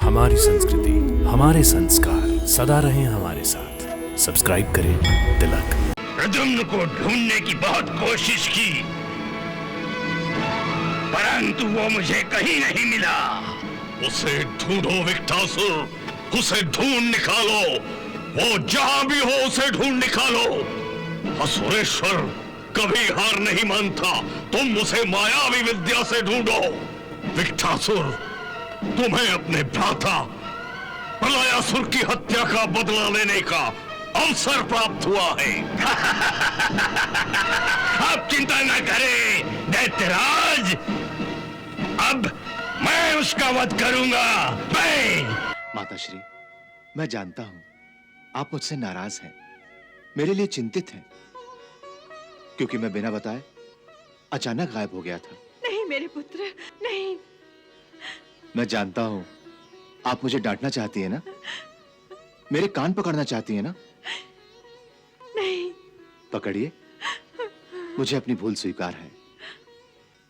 हमारी संस्कृति, हमारे संस्कार सदा रहें हमारे साथ। सब्सक्राइब करें तिलक। प्रद्युम्न को ढूंढने की बहुत कोशिश की, परंतु वो मुझे कहीं नहीं मिला। उसे ढूंढो विकटासुर, उसे ढूंढ निकालो। वो जहां भी हो उसे ढूंढ निकालो। असुरेश्वर कभी हार नहीं मानता। तुम उसे मायावी विद्या से ढूंढो। विकटासुर, तुम्हें अपने भ्राता प्रलयासुर की हत्या का बदला लेने का अवसर प्राप्त हुआ है। आप चिंता न करें दैत्यराज, अब मैं उसका वध करूंगा। माताश्री, मैं जानता हूं आप मुझसे नाराज हैं, मेरे लिए चिंतित हैं, क्योंकि मैं बिना बताए अचानक गायब हो गया था। नहीं मेरे पुत्र, नहीं। मैं जानता हूं आप मुझे डांटना चाहती है ना, मेरे कान पकड़ना चाहती है ना। नहीं। पकड़िए, मुझे अपनी भूल स्वीकार है।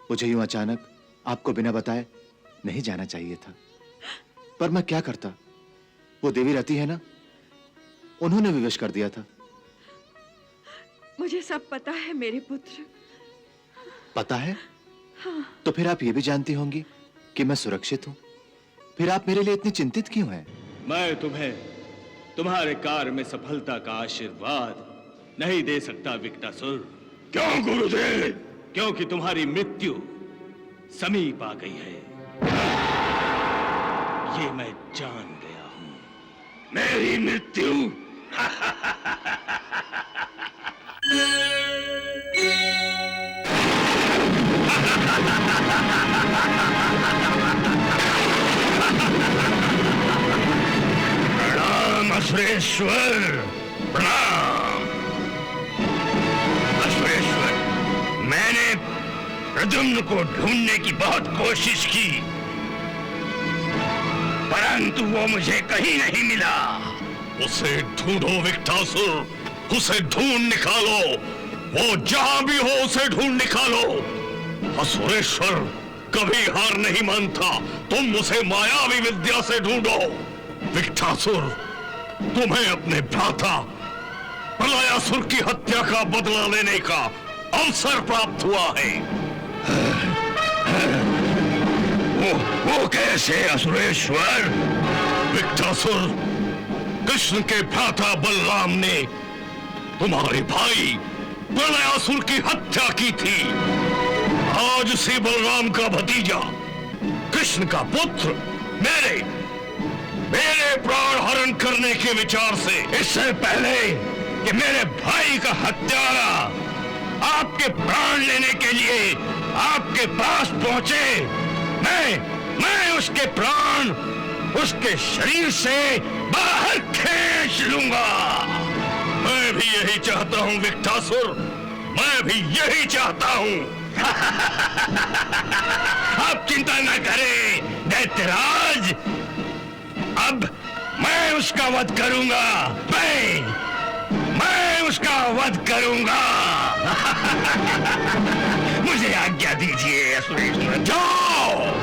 मुझे यूं अचानक आपको बिना बताए नहीं जाना चाहिए था, पर मैं क्या करता। वो देवी रति है ना, उन्होंने विवश कर दिया था। मुझे सब पता है मेरे पुत्र। पता है? हाँ। तो फिर आप ये भी जानती होंगी कि मैं सुरक्षित हूं। फिर आप मेरे लिए इतनी चिंतित क्यों हैं? मैं तुम्हें तुम्हारे कार्य में सफलता का आशीर्वाद नहीं दे सकता विकटासुर। क्यों गुरुदेव? क्योंकि तुम्हारी मृत्यु समीप आ गई है, ये मैं जान गया हूं। मेरी मृत्यु? प्रणाम असुरेश्वर, प्रणाम। असुरेश्वर, मैंने प्रद्युम्न को ढूंढने की बहुत कोशिश की, परंतु वो मुझे कहीं नहीं मिला। उसे ढूंढो विकटासुर, उसे ढूंढ निकालो। वो जहां भी हो उसे ढूंढ निकालो। असुरेश्वर कभी हार नहीं मानता। तुम उसे मायावी विद्या से ढूंढो। विकटासुर, तुम्हें अपने भ्राता प्रलयासुर की हत्या का बदला लेने का अवसर प्राप्त हुआ है। वो कैसे असुरेश्वर? विकटासुर, कृष्ण के भ्राता बलराम ने तुम्हारे भाई प्रलयासुर की हत्या की थी। आज उसी बलराम का भतीजा कृष्ण का पुत्र मेरे प्राण हरण करने के विचार से, इससे पहले कि मेरे भाई का हत्यारा आपके प्राण लेने के लिए आपके पास पहुंचे, मैं उसके प्राण उसके शरीर से बाहर खींच लूंगा। मैं भी यही चाहता हूं विकटासुर, मैं भी यही चाहता हूं। आप चिंता न करें दैत्यराज, अब मैं उसका वध करूंगा। मैं उसका वध करूंगा। मुझे आज्ञा दीजिए असुरेश्वर। जाओ।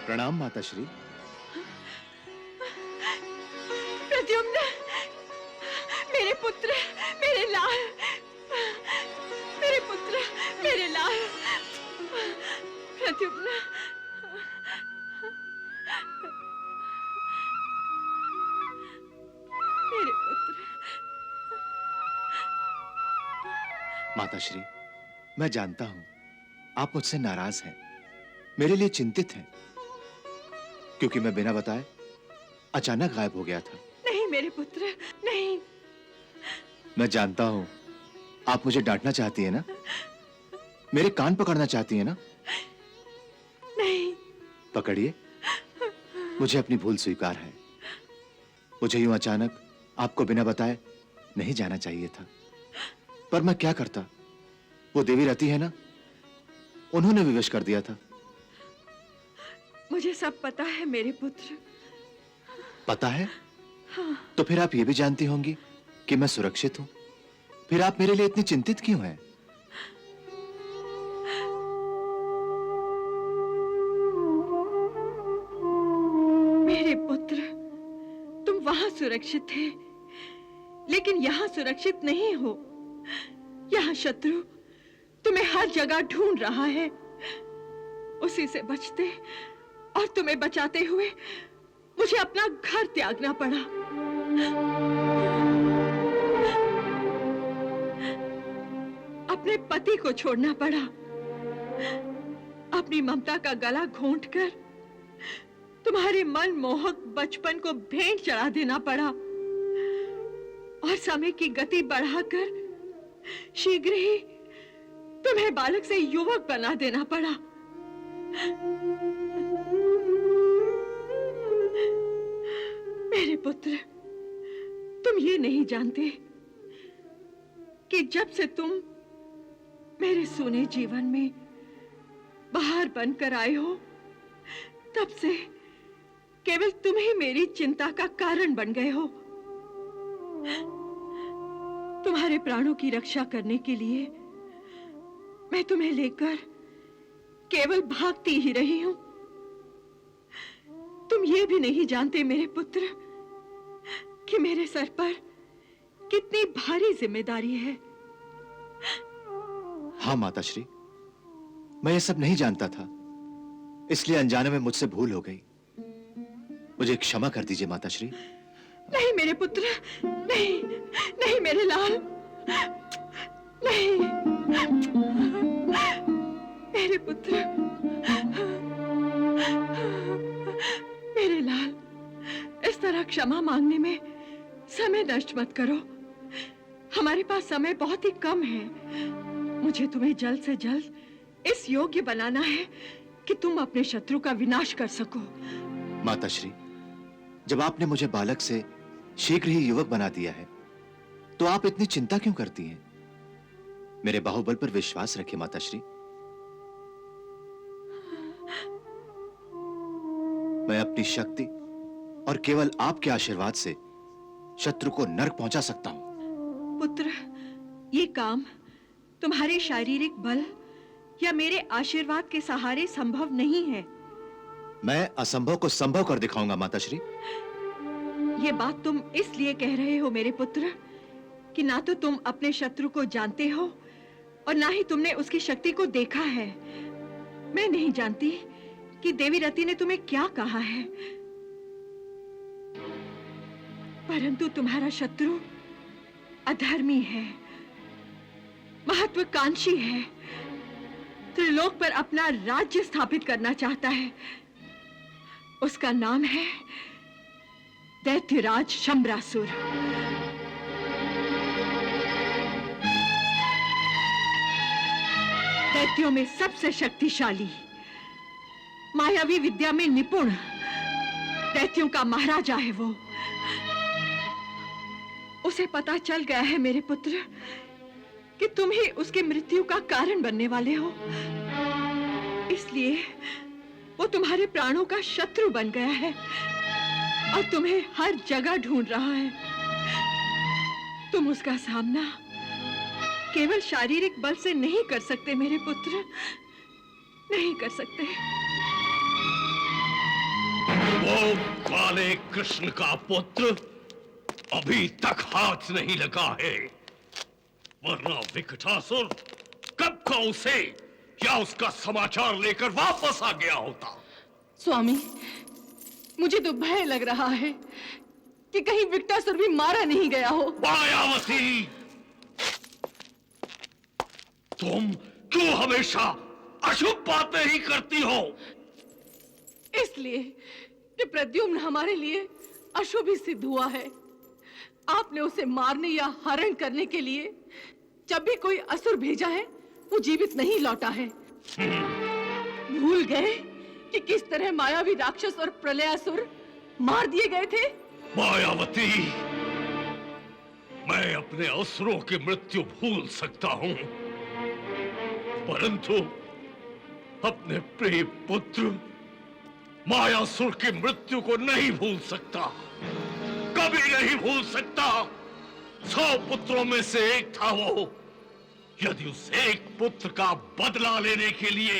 प्रणाम माताश्री। प्रद्युम्न, मेरे पुत्र, मेरे लाल, मेरे पुत्र, मेरे लाल। प्रद्युम्न, मेरे पुत्र। माताश्री, मैं जानता हूं आप मुझसे नाराज हैं, मेरे लिए चिंतित हैं, क्योंकि मैं बिना बताए अचानक गायब हो गया था। नहीं मेरे पुत्र, नहीं। मैं जानता हूं आप मुझे डांटना चाहती है ना, मेरे कान पकड़ना चाहती है ना। नहीं। पकड़िए, मुझे अपनी भूल स्वीकार है। मुझे यूं अचानक आपको बिना बताए नहीं जाना चाहिए था, पर मैं क्या करता। वो देवी रति है ना, उन्होंने विवश कर दिया था। मुझे सब पता है मेरे पुत्र। पता है? तो फिर आप ये भी जानती होंगी कि मैं सुरक्षित हूं। फिर आप मेरे लिए इतनी चिंतित क्यों हैं? मेरे पुत्र, तुम वहां सुरक्षित थे, लेकिन यहां सुरक्षित नहीं हो। यहां शत्रु तुम्हें हर जगह ढूंढ रहा है। उसी से बचते और तुम्हें बचाते हुए मुझे अपना घर त्यागना पड़ा। अपने पति को छोड़ना पड़ा। अपनी ममता का गला घोंटकर तुम्हारे मन मोहक बचपन को भेंट चढ़ा देना पड़ा और समय की गति बढ़ाकर शीघ्र ही तुम्हें बालक से युवक बना देना पड़ा। मेरे पुत्र, तुम ये नहीं जानते कि जब से तुम मेरे सोने जीवन में बाहर बनकर आए हो, तब से केवल तुम ही मेरी चिंता का कारण बन गए हो। तुम्हारे प्राणों की रक्षा करने के लिए मैं तुम्हें लेकर केवल भागती ही रही हूं। तुम ये भी नहीं जानते मेरे पुत्र कि मेरे सर पर कितनी भारी जिम्मेदारी है। हाँ माताश्री, मैं ये सब नहीं जानता था, इसलिए अनजाने में मुझसे भूल हो गई। मुझे क्षमा कर दीजिए माताश्री। नहीं मेरे पुत्र, नहीं, नहीं मेरे लाल, नहीं मेरे पुत्र, मेरे लाल, इस तरह क्षमा मांगने में समय नष्ट मत करो। हमारे पास समय बहुत ही कम है। मुझे तुम्हें जल्द से जल्द इस योग्य बनाना है कि तुम अपने शत्रु का विनाश कर सको। माताश्री, जब आपने मुझे बालक से शीघ्र ही युवक बना दिया है, तो आप इतनी चिंता क्यों करती हैं? मेरे बाहुबल पर विश्वास रखिए माताश्री। मैं अपनी शक्ति और केवल आपके आशीर्वाद से शत्रु को नरक पहुंचा सकता हूं। पुत्र, ये काम तुम्हारे शारीरिक बल या मेरे आशीर्वाद के सहारे संभव नहीं है। मैं असंभव को संभव कर दिखाऊंगा माताश्री। ये बात तुम इसलिए कह रहे हो मेरे पुत्र कि ना तो तुम अपने शत्रु को जानते हो और ना ही तुमने उसकी शक्ति को देखा है। मैं नहीं जानती कि देवी रति ने तुम्हें क्या कहा है, परंतु तुम्हारा शत्रु अधर्मी है, महत्वाकांक्षी है, त्रिलोक पर अपना राज्य स्थापित करना चाहता है। उसका नाम है दैत्यराज शंबरासुर। दैत्यों में सबसे शक्तिशाली, मायावी विद्या में निपुण, दैत्यों का महाराजा है वो। उसे पता चल गया है मेरे पुत्र कि तुम ही उसकी मृत्यु का कारण बनने वाले हो, इसलिए वो तुम्हारे प्राणों का शत्रु बन गया है और तुम्हें हर जगह ढूंढ रहा है। तुम उसका सामना केवल शारीरिक बल से नहीं कर सकते मेरे पुत्र, नहीं कर सकते। वो काले कृष्ण का पुत्र अभी तक हाथ नहीं लगा है, वरना विकटासुर कब का उसे या उसका समाचार लेकर वापस आ गया होता। स्वामी, मुझे तो भय लग रहा है कि कहीं विकटासुर भी मारा नहीं गया हो। मायावती, तुम क्यों हमेशा अशुभ बातें ही करती हो? इसलिए कि प्रद्युम्न हमारे लिए अशुभ ही सिद्ध हुआ है। आपने उसे मारने या हरण करने के लिए जब भी कोई असुर भेजा है, वो जीवित नहीं लौटा है। भूल गए कि किस तरह मायावी राक्षस और प्रलयासुर मार दिए गए थे? मायावती, मैं अपने असुरों की मृत्यु भूल सकता हूं, परंतु अपने प्रिय पुत्र मायासुर की मृत्यु को नहीं भूल सकता, कभी नहीं भूल सकता। 100 पुत्रों में से एक था वो। यदि उस एक पुत्र का बदला लेने के लिए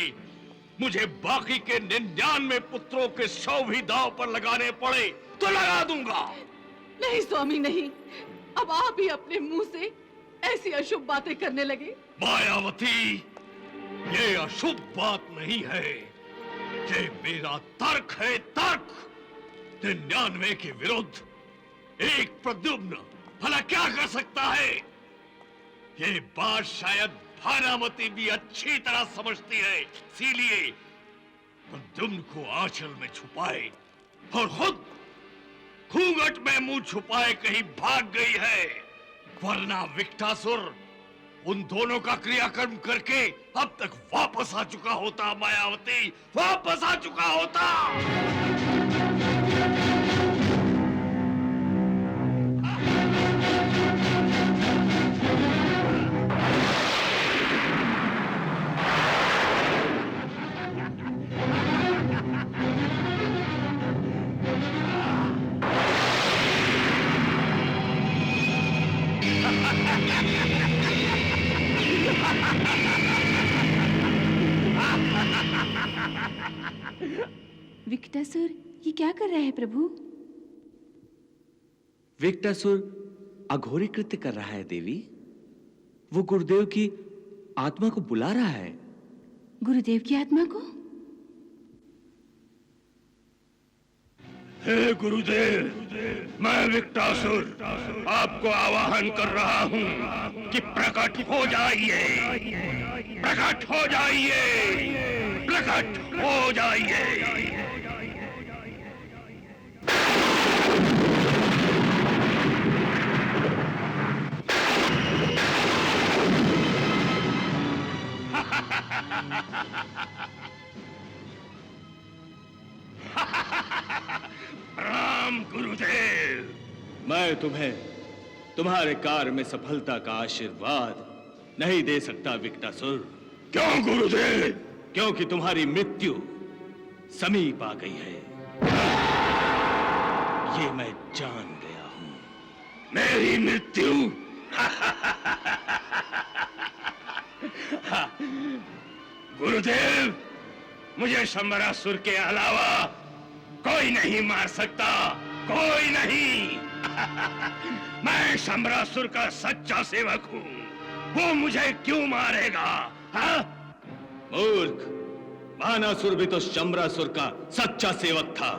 मुझे बाकी के 99 पुत्रों के शव भी दांव पर लगाने पड़े तो लगा दूंगा। नहीं स्वामी नहीं, अब आप ही अपने मुंह से ऐसी अशुभ बातें करने लगे। मायावती, ये अशुभ बात नहीं है, ये मेरा तर्क है, तर्क। 99 के विरुद्ध एक प्रद्युम्न भला क्या कर सकता है? ये बात शायद भानामती भी अच्छी तरह समझती है, इसीलिए प्रद्युम्न को आंचल में छुपाए और खुद घूंघट में मुंह छुपाए कहीं भाग गई है। वरना विकटासुर उन दोनों का क्रियाकर्म करके अब तक वापस आ चुका होता। मायावती, वापस आ चुका होता। विकटासुर ये क्या कर रहा है प्रभु? विकटासुर अघोरी कृत्य कर रहा है देवी। वो गुरुदेव की आत्मा को बुला रहा है। गुरुदेव की आत्मा को? हे गुरुदेव, मैं विकटासुर आपको आवाहन कर रहा हूँ कि प्रकट हो जाइए, प्रकट हो जाइए, प्रकट हो जाइए। राम गुरुदेव, मैं तुम्हें तुम्हारे कार्य में सफलता का आशीर्वाद नहीं दे सकता विकटासुर। क्यों गुरुदेव? क्योंकि तुम्हारी मृत्यु समीप आ गई है, ये मैं जान गया हूं। मेरी मृत्यु? गुरुदेव, मुझे शंबरासुर के अलावा कोई नहीं मार सकता, कोई नहीं। मैं शंबरासुर का सच्चा सेवक हूँ, वो मुझे क्यों मारेगा? हाँ? मूर्ख, बानासुर भी तो शंबरासुर का सच्चा सेवक था,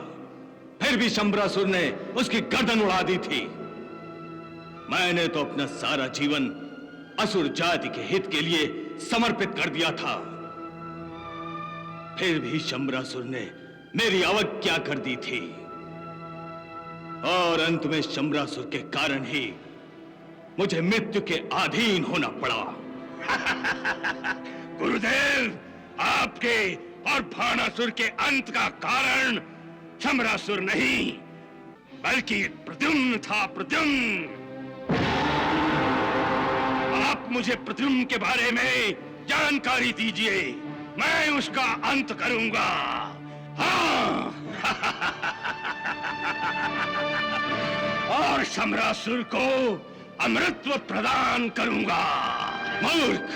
फिर भी शंबरासुर ने उसकी गर्दन उड़ा दी थी। मैंने तो अपना सारा जीवन असुर जाति के हित के लिए समर्पित कर दिया था, फिर भी शंबरासुर ने मेरी अवज्ञा कर दी थी और अंत में शंबरासुर के कारण ही मुझे मृत्यु के अधीन होना पड़ा। गुरुदेव, आपके और भानासुर के अंत का कारण शंबरासुर नहीं, बल्कि प्रद्युम्न था, प्रद्युम्न। आप मुझे प्रद्युम्न के बारे में जानकारी दीजिए, मैं उसका अंत करूंगा। हाँ। और शंबरासुर को अमृतत्व प्रदान करूंगा। मूर्ख,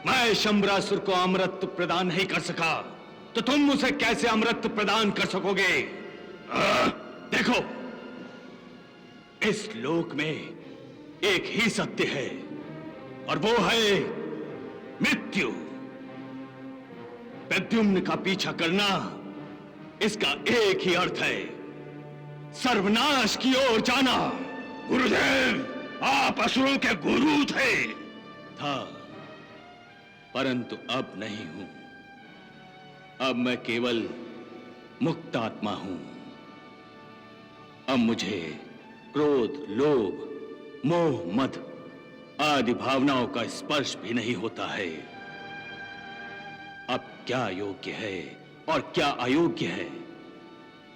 मैं शंबरासुर को अमृत प्रदान नहीं कर सका, तो तुम उसे कैसे अमृत प्रदान कर सकोगे? देखो, इस लोक में एक ही सत्य है और वो है मृत्यु। प्रद्युम्न का पीछा करना, इसका एक ही अर्थ है, सर्वनाश की ओर जाना। गुरुदेव, आप असुरों के गुरु थे। था, परंतु अब नहीं हूं। अब मैं केवल मुक्त आत्मा हूं। अब मुझे क्रोध, लोभ, मोह, मद आदि भावनाओं का स्पर्श भी नहीं होता है। अब क्या योग्य है और क्या अयोग्य है,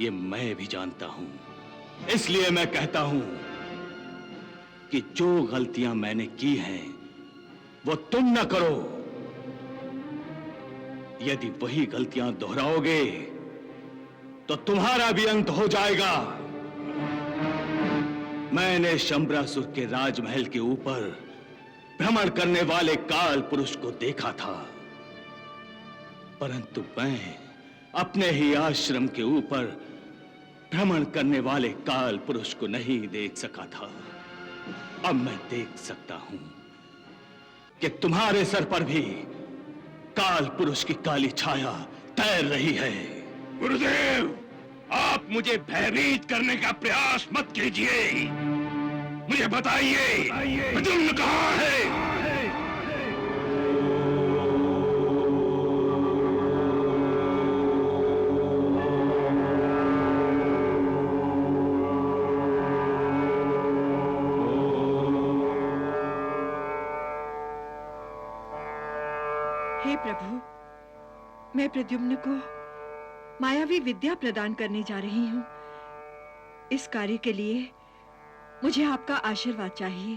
ये मैं भी जानता हूं। इसलिए मैं कहता हूं कि जो गलतियां मैंने की हैं, वो तुम न करो। यदि वही गलतियां दोहराओगे तो तुम्हारा भी अंत हो जाएगा। मैंने शंबरासुर के राजमहल के ऊपर भ्रमण करने वाले काल पुरुष को देखा था, परंतु मैं अपने ही आश्रम के ऊपर भ्रमण करने वाले काल पुरुष को नहीं देख सका था। अब मैं देख सकता हूं कि तुम्हारे सर पर भी काल पुरुष की काली छाया तैर रही है। गुरुदेव, आप मुझे भयभीत करने का प्रयास मत कीजिए। मुझे बताइए, प्रद्युम्न कहाँ है? हे प्रभु, मैं प्रद्युम्न को मायावी विद्या प्रदान करने जा रही हूँ। इस कार्य के लिए मुझे आपका आशीर्वाद चाहिए।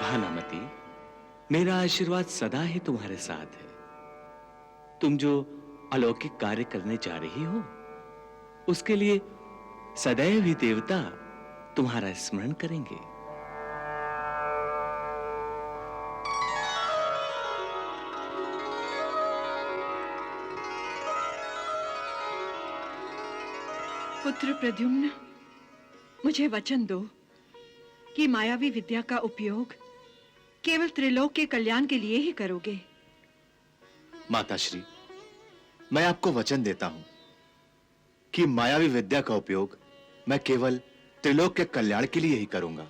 भानुमति, मेरा आशीर्वाद सदा ही तुम्हारे साथ है। तुम जो अलौकिक कार्य करने जा रही हो, उसके लिए सदैव ही देवता तुम्हारा स्मरण करेंगे। पुत्र प्रद्युम्न, मुझे वचन दो कि मायावी विद्या का उपयोग केवल त्रिलोक के कल्याण के लिए ही करोगे। माताश्री, मैं आपको वचन देता हूं कि मायावी विद्या का उपयोग मैं केवल त्रिलोक के कल्याण के लिए ही करूंगा।